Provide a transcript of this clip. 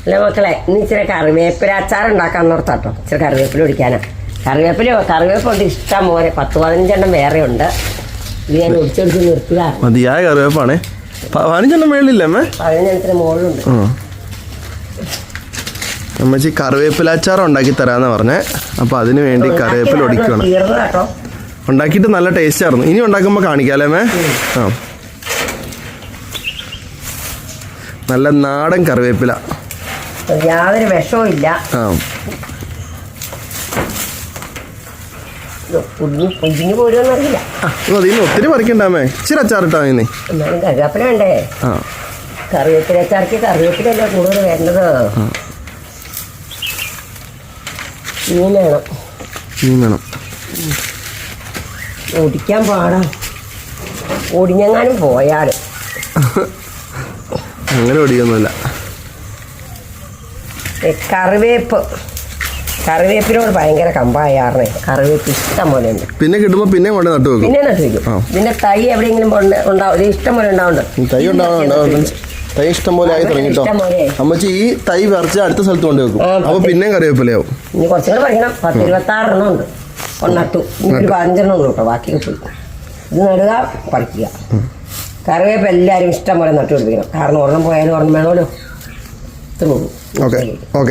അല്ല മക്കളെ, ഇന്ന് ഇച്ചിരി കറിവേപ്പില അച്ചാർ ഉണ്ടാക്കാന്ന് ഓർത്താട്ടോ. ഇച്ചിരി കറിവേപ്പില ഒടിക്കാനാ. കറിവേപ്പുണ്ട് ഇഷ്ടം പോലെ, 10-15 വേറെ ഉണ്ട്. ഇത് ഞാൻ ഒടിച്ചൊടിച്ച് നിർത്തിയതാണ്. മതിയായ കറിവേപ്പാണേ. 15 മേളിലില്ലേ അമ്മേ? 15 മുകളിലുണ്ട്. അമ്മച്ചി കറിവേപ്പില അച്ചാർ ഉണ്ടാക്കി തരാന്ന് പറഞ്ഞേ. അപ്പൊ അതിന് വേണ്ടി കറിവേപ്പില ഒടിക്കണം. ഉണ്ടാക്കിയിട്ട് നല്ല ടേസ്റ്റ് ആയിരുന്നു. ഇനി ഉണ്ടാക്കുമ്പോ കാണിക്കാല്ലേ അമ്മേ? ആ, നല്ല നാടൻ കറിവേപ്പില, യാതൊരു വിഷവും ഇല്ല. ആ, പൊതിഞ്ഞു പോരുമെന്നറിയില്ല. അതിന് ഒത്തിരി പറിക്കണ്ടാമേ. ഇച്ചിരി അച്ചാറിട്ടാ മതി. എന്നാലും കറിവേപ്പില വേണ്ടേ? ആ, കറിവേപ്പില അച്ചാർക്ക് കറിവേപ്പിലല്ലേ കൂടുതൽ വേണ്ടത്. മീൻ വേണം. ഓടിക്കാൻ പാടാ. ഓടിഞ്ഞെങ്ങാനും പോയാലും അങ്ങനെ ഓടിയൊന്നുമില്ല. കറിവേപ്പിനോട് ഭയങ്കര കമ്പായാറേ. കറിവേപ്പ് ഇഷ്ടം പോലെ ഉണ്ട്. പിന്നെ കിട്ടുമ്പോ പിന്നെ കൊണ്ട് നട്ടു വെക്കും. പിന്നെ നട്ടു വെക്കും. പിന്നെ തൈ എവിടെയെങ്കിലും ഉണ്ടാവും. ഇഷ്ടം പോലെ ഉണ്ടാവുന്നുണ്ട്. തൈ ഉണ്ടാവുന്നുണ്ടാവും. തൈ ഇഷ്ടം പോലെ ആയി തുടങ്ങിട്ടോ അമ്മച്ചി. ഈ തൈ പറിച്ച് അടുത്ത സ്ഥലത്ത് കൊണ്ട് വെക്കും. അപ്പൊ പിന്നെയും കറിവേപ്പിലയാവും. ഇനി കുറച്ചുകൂടെ പഠിക്കണം. 10-26 എണ്ണം ഉണ്ട്. നട്ടു. ഇനി ഒരു 15 എണ്ണം ഉള്ളൂ കേട്ടോ. ബാക്കിയൊക്കെ പോയി. ഇത് നടുക, പറിക്കുക. കറിവേപ്പ് എല്ലാവരും ഇഷ്ടം പോലെ നട്ടു പിടിപ്പിക്കണം. കാരണം ഒരെണ്ണം പോയാലും ഒരെണ്ണം വേണമല്ലോ. ഇത്രേ ഉള്ളൂ. ഓക്കെ.